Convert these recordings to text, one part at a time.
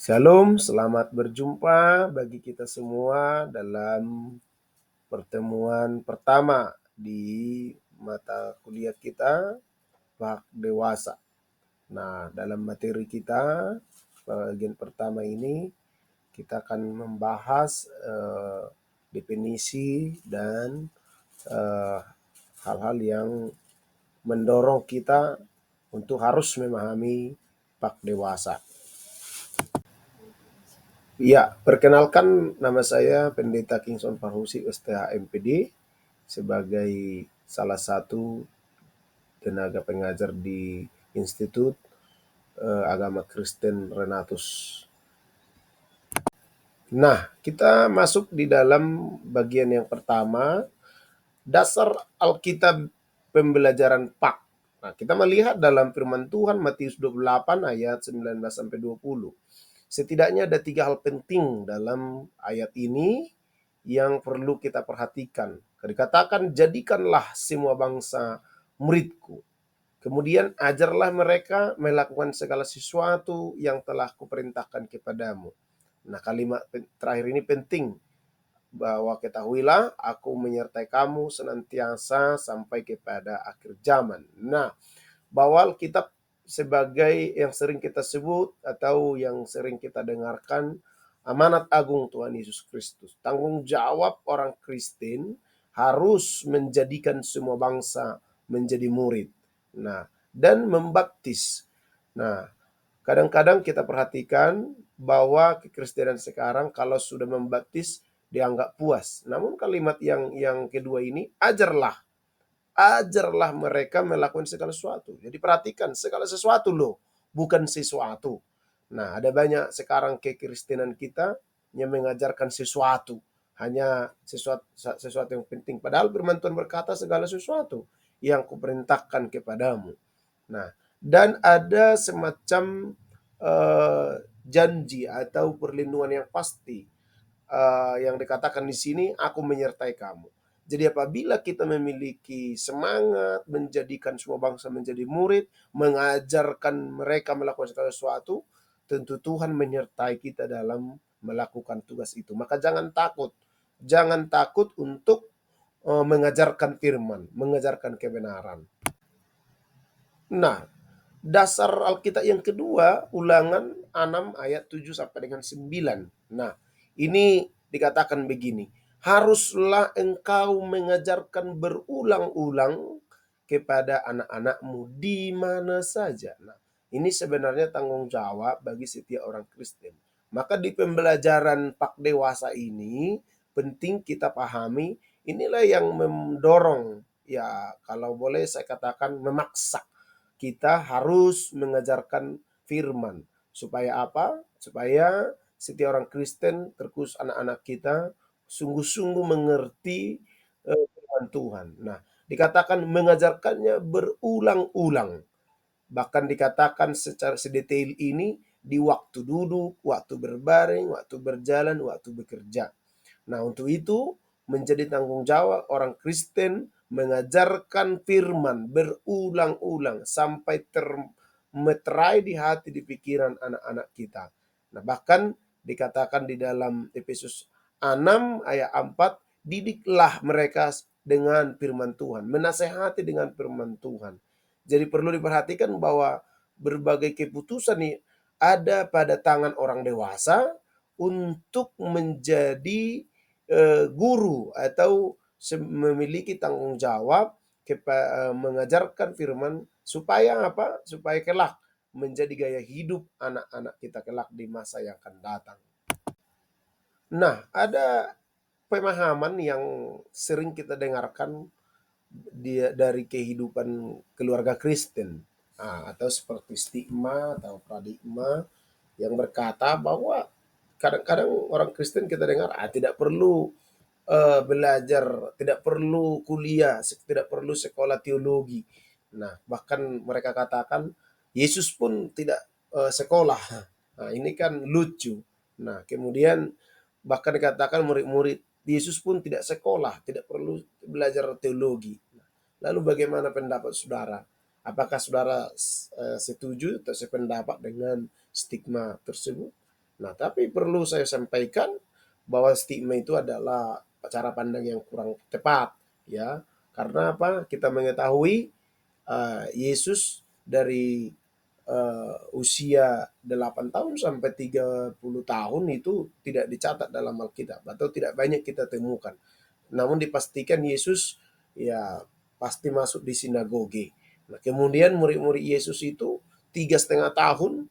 Shalom, selamat berjumpa bagi kita semua dalam pertemuan pertama di mata kuliah kita, Bak Dewasa. Nah, dalam materi kita, bagian pertama ini, kita akan membahas definisi dan eh, hal-hal yang mendorong kita untuk harus memahami Bak Dewasa. Ya, perkenalkan nama saya Pendeta Kingson Parhusi STH MPD sebagai salah satu tenaga pengajar di Institut Agama Kristen Renatus. Nah, kita masuk di dalam bagian yang pertama, dasar Alkitab pembelajaran PAK. Nah, kita melihat dalam firman Tuhan Matius 28 ayat 19 sampai 20. Setidaknya ada 3 hal penting dalam ayat ini yang perlu kita perhatikan. Dikatakan, jadikanlah semua bangsa muridku. Kemudian ajarlah mereka melakukan segala sesuatu yang telah kuperintahkan kepadamu. Nah, kalimat terakhir ini penting, bahwa ketahuilah aku menyertai kamu senantiasa sampai kepada akhir zaman. Nah, bahwa Alkitab sebagai yang sering kita sebut atau yang sering kita dengarkan, amanat agung Tuhan Yesus Kristus. Tanggung jawab orang Kristen harus menjadikan semua bangsa menjadi murid. Nah, dan membaptis. Nah, kadang-kadang kita perhatikan bahwa kekristenan sekarang kalau sudah membaptis dianggap puas. Namun kalimat yang kedua ini, ajarlah mereka melakukan segala sesuatu. Jadi perhatikan, segala sesuatu loh, bukan sesuatu. Nah, ada banyak sekarang kekristenan kita yang mengajarkan sesuatu, hanya sesuatu yang penting. Padahal firman Tuhan berkata segala sesuatu yang kuperintahkan kepadamu. Nah, dan ada semacam janji atau perlindungan yang pasti yang dikatakan di sini, aku menyertai kamu. Jadi apabila kita memiliki semangat menjadikan semua bangsa menjadi murid, mengajarkan mereka melakukan segala sesuatu, tentu Tuhan menyertai kita dalam melakukan tugas itu. Maka jangan takut. Jangan takut untuk mengajarkan firman, mengajarkan kebenaran. Nah, dasar Alkitab yang kedua, Ulangan 6 ayat 7 sampai dengan 9. Nah, ini dikatakan begini, haruslah engkau mengajarkan berulang-ulang kepada anak-anakmu di mana saja. Nah, ini sebenarnya tanggung jawab bagi setiap orang Kristen. Maka di pembelajaran Pak Dewasa ini penting kita pahami, inilah yang mendorong, ya kalau boleh saya katakan memaksa kita harus mengajarkan firman. Supaya apa? Supaya setiap orang Kristen, terkhusus anak-anak kita, sungguh-sungguh mengerti firman Tuhan. Nah, dikatakan mengajarkannya berulang-ulang. Bahkan dikatakan secara sedetail ini di waktu duduk, waktu berbaring, waktu berjalan, waktu bekerja. Nah, untuk itu menjadi tanggung jawab orang Kristen mengajarkan firman berulang-ulang sampai termeterai di hati, di pikiran anak-anak kita. Nah, bahkan dikatakan di dalam Efesus 6 ayat 4, didiklah mereka dengan firman Tuhan, menasehati dengan firman Tuhan. Jadi perlu diperhatikan bahwa berbagai keputusan ini ada pada tangan orang dewasa untuk menjadi guru atau memiliki tanggung jawab mengajarkan firman supaya apa? Supaya kelak menjadi gaya hidup anak-anak kita kelak di masa yang akan datang. Nah, ada pemahaman yang sering kita dengarkan dari kehidupan keluarga Kristen, atau seperti stigma atau paradigma yang berkata bahwa kadang-kadang orang Kristen kita dengar tidak perlu belajar, tidak perlu kuliah, tidak perlu sekolah teologi. Nah, bahkan mereka katakan Yesus pun tidak sekolah. Nah, ini kan lucu. Nah, kemudian bahkan dikatakan murid-murid Yesus pun tidak sekolah, tidak perlu belajar teologi. Nah, lalu bagaimana pendapat saudara? Apakah saudara setuju atau sependapat dengan stigma tersebut? Nah, tapi perlu saya sampaikan bahwa stigma itu adalah cara pandang yang kurang tepat, ya. Karena apa? Kita mengetahui Yesus dari usia 8 tahun sampai 30 tahun itu tidak dicatat dalam Alkitab atau tidak banyak kita temukan. Namun dipastikan Yesus ya pasti masuk di sinagoge. Nah, kemudian murid-murid Yesus itu 3,5 tahun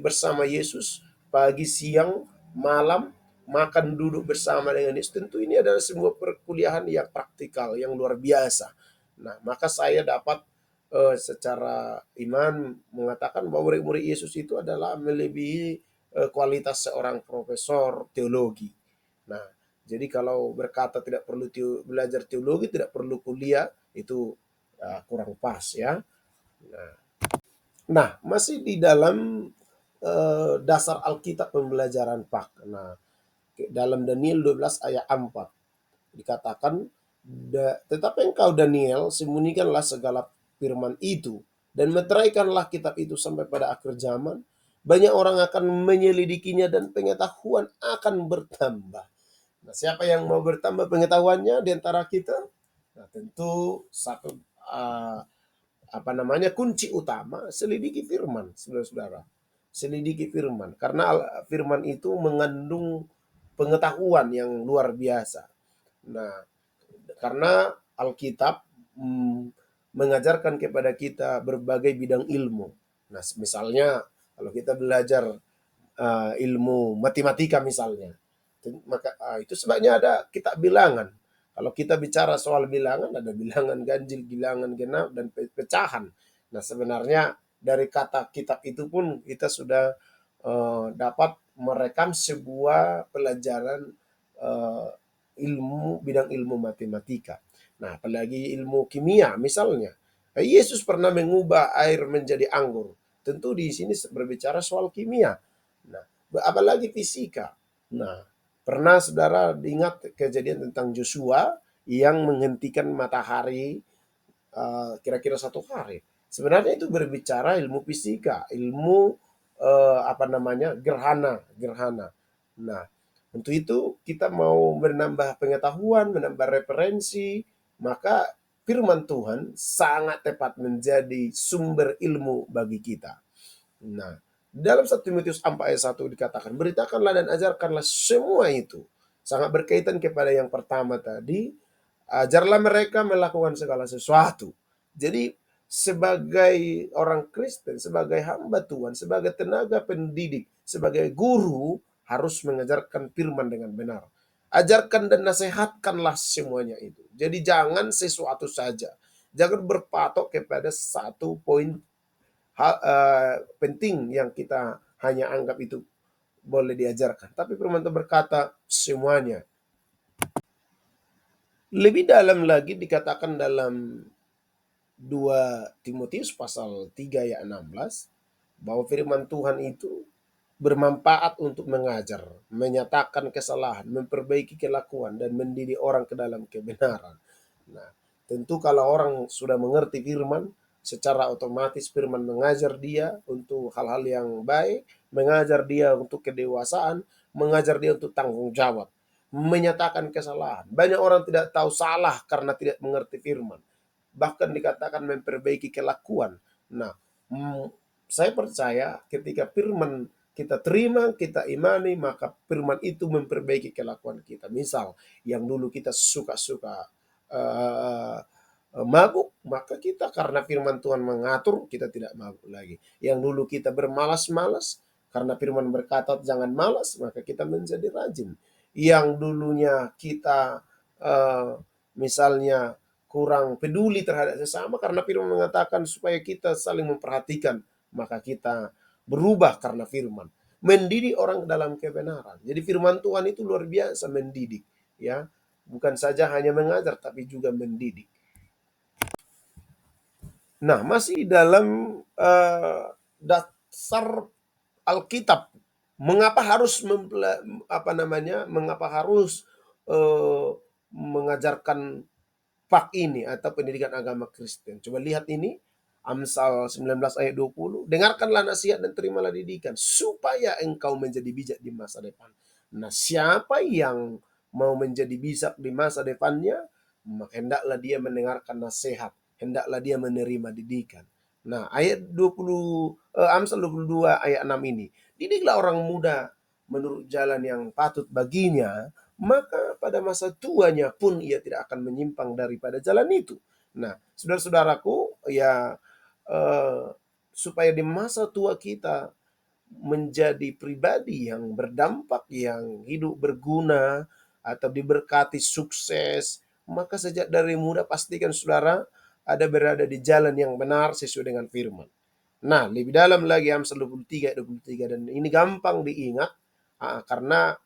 bersama Yesus pagi, siang, malam, makan duduk bersama dengan Yesus. Tentu ini adalah sebuah perkuliahan yang praktikal, yang luar biasa. Nah, maka saya dapat secara iman mengatakan bahwa murid-murid Yesus itu adalah melebihi kualitas seorang profesor teologi. Nah, jadi kalau berkata tidak perlu belajar teologi, tidak perlu kuliah, itu kurang pas ya. Nah, masih di dalam dasar Alkitab pembelajaran Pak. Nah, dalam Daniel 12 ayat 4 dikatakan, tetapi engkau Daniel sembunyikanlah segala firman itu dan meteraikanlah kitab itu sampai pada akhir zaman. Banyak orang akan menyelidikinya dan pengetahuan akan bertambah. Nah, siapa yang mau bertambah pengetahuannya di antara kita? Nah, tentu satu uh, kunci utama selidiki firman, saudara-saudara. Selidiki firman karena firman itu mengandung pengetahuan yang luar biasa. Nah, karena Alkitab mengajarkan kepada kita berbagai bidang ilmu. Nah, misalnya kalau kita belajar ilmu matematika misalnya, maka itu sebabnya ada kitab bilangan. Kalau kita bicara soal bilangan, ada bilangan ganjil, bilangan genap, dan pecahan. Nah, sebenarnya dari kata kitab itu pun kita sudah dapat merekam sebuah pelajaran uh, bidang ilmu matematika. Nah, apalagi ilmu kimia misalnya. Yesus pernah mengubah air menjadi anggur. Tentu di sini berbicara soal kimia. Nah, apalagi fisika. Nah, pernah saudara ingat kejadian tentang Joshua yang menghentikan matahari kira-kira 1 hari. Sebenarnya itu berbicara ilmu fisika, ilmu gerhana, gerhana. Nah, untuk itu kita mau menambah pengetahuan, menambah referensi, maka firman Tuhan sangat tepat menjadi sumber ilmu bagi kita. Nah, dalam 1 Timotius 4 ayat 1 dikatakan, beritakanlah dan ajarkanlah semua itu. Sangat berkaitan kepada yang pertama tadi, ajarlah mereka melakukan segala sesuatu. Jadi sebagai orang Kristen, sebagai hamba Tuhan, sebagai tenaga pendidik, sebagai guru, harus mengajarkan firman dengan benar. Ajarkan dan nasihatkanlah semuanya itu. Jadi jangan sesuatu saja. Jangan berpatok kepada satu poin penting yang kita hanya anggap itu boleh diajarkan. Tapi firman Tuhan berkata semuanya. Lebih dalam lagi dikatakan dalam 2 Timotius pasal 3 ayat 16 bahwa firman Tuhan itu bermanfaat untuk mengajar, menyatakan kesalahan, memperbaiki kelakuan, dan mendidik orang ke dalam kebenaran. Nah, tentu kalau orang sudah mengerti firman, secara otomatis firman mengajar dia untuk hal-hal yang baik, mengajar dia untuk kedewasaan, mengajar dia untuk tanggung jawab, menyatakan kesalahan. Banyak orang tidak tahu salah karena tidak mengerti firman. Bahkan dikatakan memperbaiki kelakuan. Nah, saya percaya ketika firman kita terima, kita imani, maka firman itu memperbaiki kelakuan kita. Misal, yang dulu kita suka-suka uh, mabuk, maka kita karena firman Tuhan mengatur, kita tidak mabuk lagi. Yang dulu kita bermalas-malas, karena firman berkata jangan malas, maka kita menjadi rajin. Yang dulunya kita misalnya kurang peduli terhadap sesama, karena firman mengatakan supaya kita saling memperhatikan, maka kita berubah karena firman. Mendidik orang dalam kebenaran. Jadi firman Tuhan itu luar biasa mendidik, ya. Bukan saja hanya mengajar tapi juga mendidik. Nah, masih dalam dasar Alkitab, mengapa harus mengapa harus mengajarkan pak ini atau pendidikan agama Kristen. Coba lihat ini Amsal 19 ayat 20, dengarkanlah nasihat dan terimalah didikan, supaya engkau menjadi bijak di masa depan. Nah, siapa yang mau menjadi bijak di masa depannya, maka hendaklah dia mendengarkan nasihat, hendaklah dia menerima didikan. Nah, ayat 20, Amsal 22 ayat 6 ini, didiklah orang muda menurut jalan yang patut baginya, maka pada masa tuanya pun ia tidak akan menyimpang daripada jalan itu. Nah, saudara-saudaraku, ya, eh, supaya di masa tua kita menjadi pribadi yang berdampak, yang hidup berguna, atau diberkati sukses, maka sejak dari muda pastikan saudara ada berada di jalan yang benar sesuai dengan firman. Nah, lebih dalam lagi Amsal 23 ayat 23, dan ini gampang diingat karena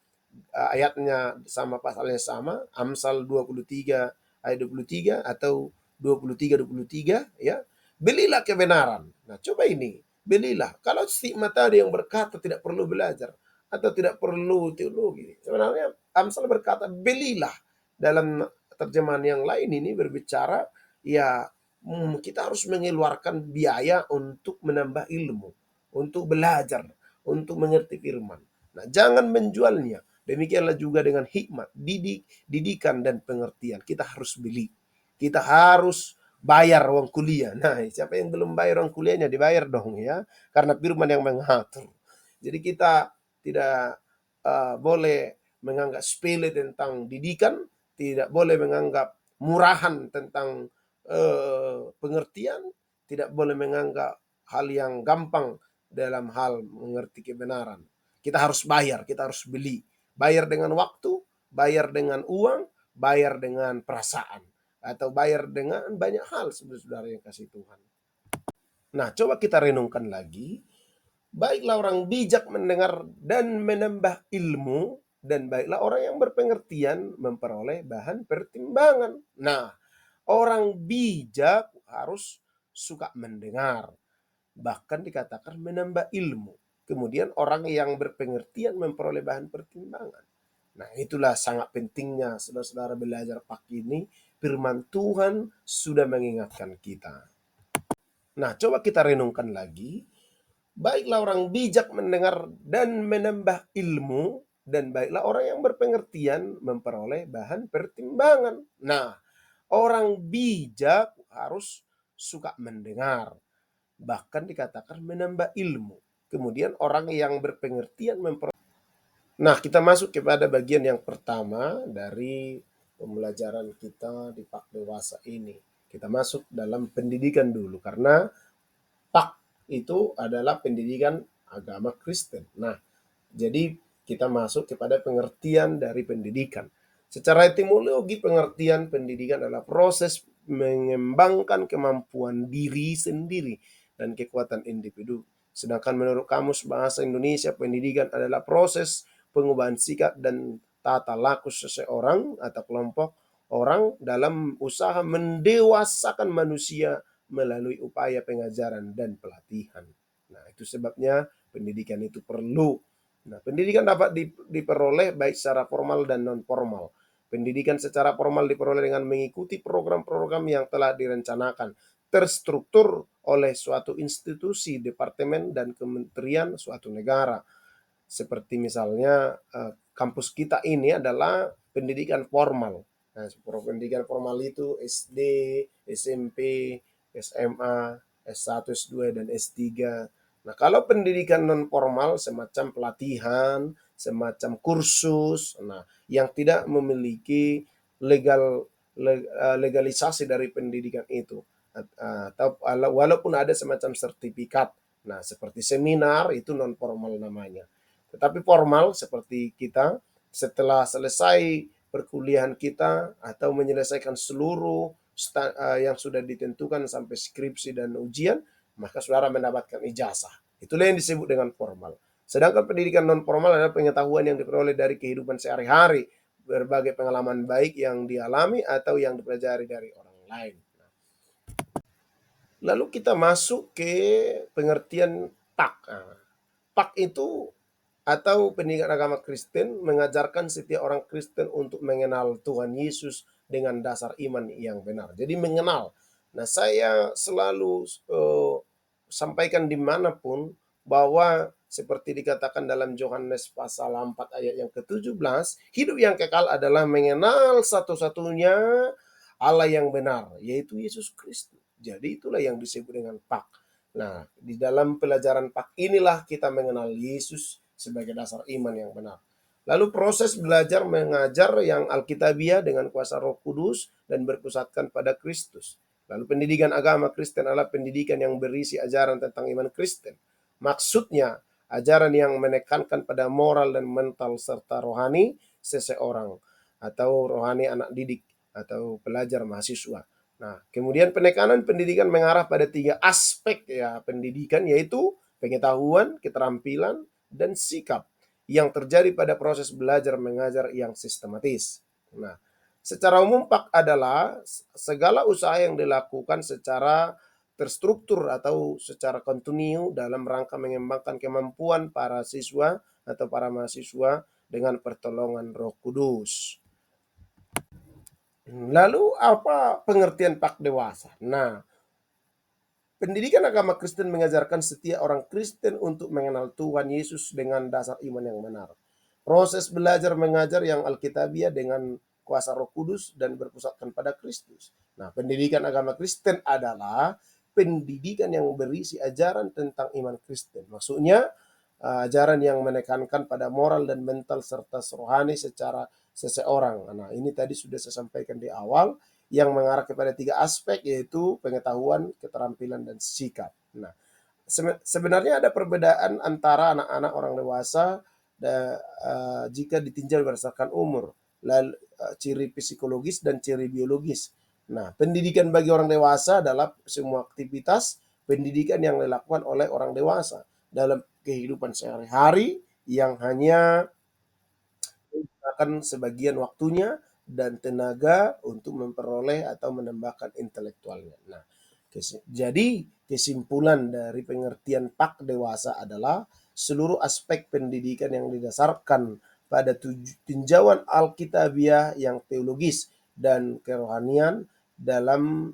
ayatnya sama, pasalnya sama, Amsal 23 ayat 23 atau 23-23, ya. Belilah kebenaran. Nah, coba ini, belilah. Kalau stigma tadi yang berkata tidak perlu belajar atau tidak perlu teologi, sebenarnya Amsal berkata belilah. Dalam terjemahan yang lain ini berbicara, ya, kita harus mengeluarkan biaya untuk menambah ilmu, untuk belajar, untuk mengerti firman. Nah, jangan menjualnya. Demikianlah juga dengan hikmat, didikan dan pengertian. Kita harus beli. Kita harus bayar uang kuliah. Nah, siapa yang belum bayar uang kuliahnya, dibayar dong, ya. Karena firman yang mengatur. Jadi kita tidak boleh menganggap sepele tentang didikan, tidak boleh menganggap murahan tentang pengertian, tidak boleh menganggap hal yang gampang dalam hal mengerti kebenaran. Kita harus bayar, kita harus beli. Bayar dengan waktu, bayar dengan uang, bayar dengan perasaan. Atau bayar dengan banyak hal, saudara-saudara yang kasih Tuhan. Nah, coba kita renungkan lagi. Baiklah orang bijak mendengar dan menambah ilmu, dan baiklah orang yang berpengertian memperoleh bahan pertimbangan. Nah, orang bijak harus suka mendengar, bahkan dikatakan menambah ilmu. Kemudian orang yang berpengertian memperoleh bahan pertimbangan. Nah, itulah sangat pentingnya saudara-saudara belajar pagi ini. Firman Tuhan sudah mengingatkan kita. Nah, coba kita renungkan lagi. Baiklah orang bijak mendengar dan menambah ilmu, dan baiklah orang yang berpengertian memperoleh bahan pertimbangan. Nah, orang bijak harus suka mendengar, bahkan dikatakan menambah ilmu. Kemudian orang yang berpengertian memperoleh. Nah, kita masuk kepada bagian yang pertama dari pembelajaran kita di Pak Dewasa ini. Kita masuk dalam pendidikan dulu, karena Pak itu adalah pendidikan agama Kristen. Nah, jadi kita masuk kepada pengertian dari pendidikan. Secara etimologi, pengertian pendidikan adalah proses mengembangkan kemampuan diri sendiri dan kekuatan individu. Sedangkan menurut Kamus Bahasa Indonesia, pendidikan adalah proses pengubahan sikap dan tata laku seseorang atau kelompok orang dalam usaha mendewasakan manusia melalui upaya pengajaran dan pelatihan. Nah, itu sebabnya pendidikan itu perlu. Nah, pendidikan dapat diperoleh baik secara formal dan non formal. Pendidikan secara formal diperoleh dengan mengikuti program-program yang telah direncanakan, terstruktur oleh suatu institusi, departemen, dan kementerian suatu negara. Seperti misalnya kampus kita ini adalah pendidikan formal. Nah, pendidikan formal itu SD, SMP, SMA, S1, S2, dan S3. Nah, kalau pendidikan non formal semacam pelatihan, semacam kursus, nah, yang tidak memiliki legalisasi dari pendidikan itu, atau walaupun ada semacam sertifikat. Nah, seperti seminar itu non formal namanya. Tetapi formal seperti kita setelah selesai perkuliahan kita atau menyelesaikan seluruh yang sudah ditentukan sampai skripsi dan ujian, maka saudara mendapatkan ijazah. Itulah yang disebut dengan formal. Sedangkan pendidikan non formal adalah pengetahuan yang diperoleh dari kehidupan sehari-hari, berbagai pengalaman baik yang dialami atau yang dipelajari dari orang lain. Lalu kita masuk ke pengertian PAK. PAK itu atau pendidikan agama Kristen mengajarkan setiap orang Kristen untuk mengenal Tuhan Yesus dengan dasar iman yang benar. Jadi mengenal. Nah, saya selalu sampaikan dimanapun bahwa seperti dikatakan dalam Yohanes pasal 4 ayat yang ke-17, hidup yang kekal adalah mengenal satu-satunya Allah yang benar, yaitu Yesus Kristus. Jadi itulah yang disebut dengan pak. Nah, di dalam pelajaran pak inilah kita mengenal Yesus sebagai dasar iman yang benar. Lalu proses belajar mengajar yang alkitabiah dengan kuasa Roh Kudus dan berpusatkan pada Kristus. Lalu pendidikan agama Kristen adalah pendidikan yang berisi ajaran tentang iman Kristen. Maksudnya, ajaran yang menekankan pada moral dan mental serta rohani seseorang atau rohani anak didik atau pelajar mahasiswa. Nah, kemudian penekanan pendidikan mengarah pada 3 aspek ya pendidikan, yaitu pengetahuan, keterampilan, dan sikap yang terjadi pada proses belajar mengajar yang sistematis. Nah, secara umum PAK adalah segala usaha yang dilakukan secara terstruktur atau secara kontinu dalam rangka mengembangkan kemampuan para siswa atau para mahasiswa dengan pertolongan Roh Kudus. Lalu apa pengertian PAK dewasa? Nah, pendidikan agama Kristen mengajarkan setiap orang Kristen untuk mengenal Tuhan Yesus dengan dasar iman yang benar. Proses belajar mengajar yang alkitabiah dengan kuasa Roh Kudus dan berpusatkan pada Kristus. Nah, pendidikan agama Kristen adalah pendidikan yang berisi ajaran tentang iman Kristen. Maksudnya, ajaran yang menekankan pada moral dan mental serta rohani secara seseorang. Nah, ini tadi sudah saya sampaikan di awal yang mengarah kepada 3 aspek, yaitu pengetahuan, keterampilan, dan sikap. Nah, sebenarnya ada perbedaan antara anak-anak orang dewasa jika ditinjau berdasarkan umur, lalu ciri psikologis dan ciri biologis. Nah, pendidikan bagi orang dewasa adalah semua aktivitas pendidikan yang dilakukan oleh orang dewasa dalam kehidupan sehari-hari yang hanya menggunakan sebagian waktunya dan tenaga untuk memperoleh atau menambahkan intelektualnya. Nah, jadi kesimpulan dari pengertian pak dewasa adalah seluruh aspek pendidikan yang didasarkan pada tinjauan alkitabiah yang teologis dan kerohanian dalam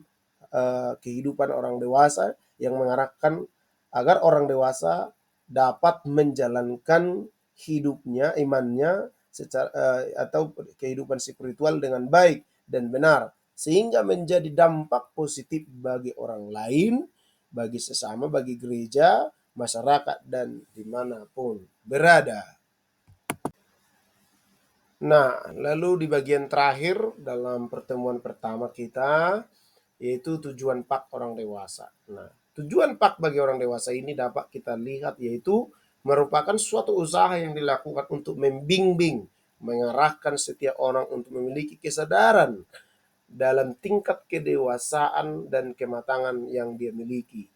kehidupan orang dewasa yang mengarahkan agar orang dewasa dapat menjalankan hidupnya, imannya secara atau kehidupan spiritual dengan baik dan benar sehingga menjadi dampak positif bagi orang lain, bagi sesama, bagi gereja, masyarakat, dan dimanapun berada. Nah, lalu di bagian terakhir dalam pertemuan pertama kita, yaitu tujuan PAK orang dewasa. Nah, tujuan PAK bagi orang dewasa ini dapat kita lihat yaitu merupakan suatu usaha yang dilakukan untuk membimbing, mengarahkan setiap orang untuk memiliki kesadaran dalam tingkat kedewasaan dan kematangan yang dia miliki,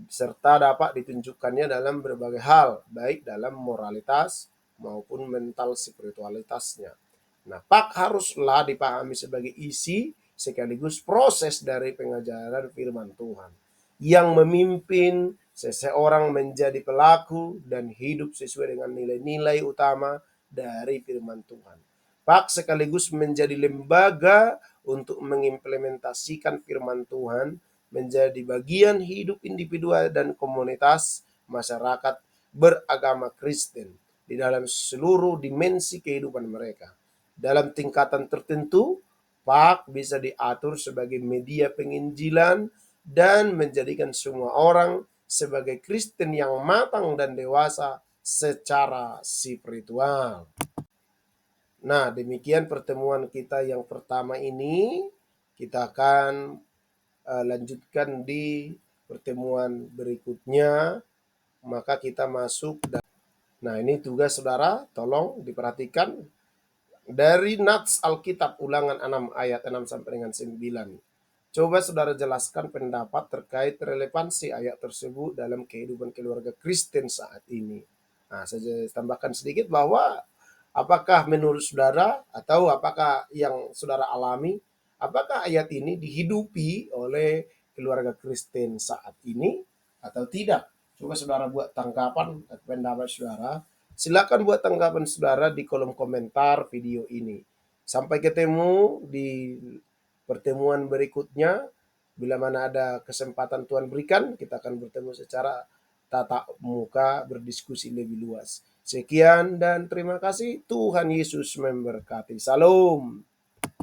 serta dapat ditunjukkannya dalam berbagai hal, baik dalam moralitas maupun mental spiritualitasnya. Nah, PAK haruslah dipahami sebagai isi sekaligus proses dari pengajaran firman Tuhan yang memimpin seseorang menjadi pelaku dan hidup sesuai dengan nilai-nilai utama dari firman Tuhan. PAK sekaligus menjadi lembaga untuk mengimplementasikan firman Tuhan menjadi bagian hidup individual dan komunitas masyarakat beragama Kristen di dalam seluruh dimensi kehidupan mereka. Dalam tingkatan tertentu, PAK bisa diatur sebagai media penginjilan dan menjadikan semua orang sebagai Kristen yang matang dan dewasa secara spiritual. Nah, demikian pertemuan kita yang pertama ini. Kita akan lanjutkan di pertemuan berikutnya. Maka kita masuk. Nah, ini tugas saudara, tolong diperhatikan dari Nats Alkitab Ulangan 6 ayat 6 sampai dengan 9. Coba saudara jelaskan pendapat terkait relevansi ayat tersebut dalam kehidupan keluarga Kristen saat ini. Nah, saya tambahkan sedikit bahwa apakah menurut saudara atau apakah yang saudara alami, apakah ayat ini dihidupi oleh keluarga Kristen saat ini atau tidak? Coba saudara buat tanggapan atau pendapat saudara. Silakan buat tanggapan saudara di kolom komentar video ini. Sampai ketemu di pertemuan berikutnya. Bila mana ada kesempatan Tuhan berikan, kita akan bertemu secara tatap muka, berdiskusi lebih luas. Sekian dan terima kasih. Tuhan Yesus memberkati. Salam.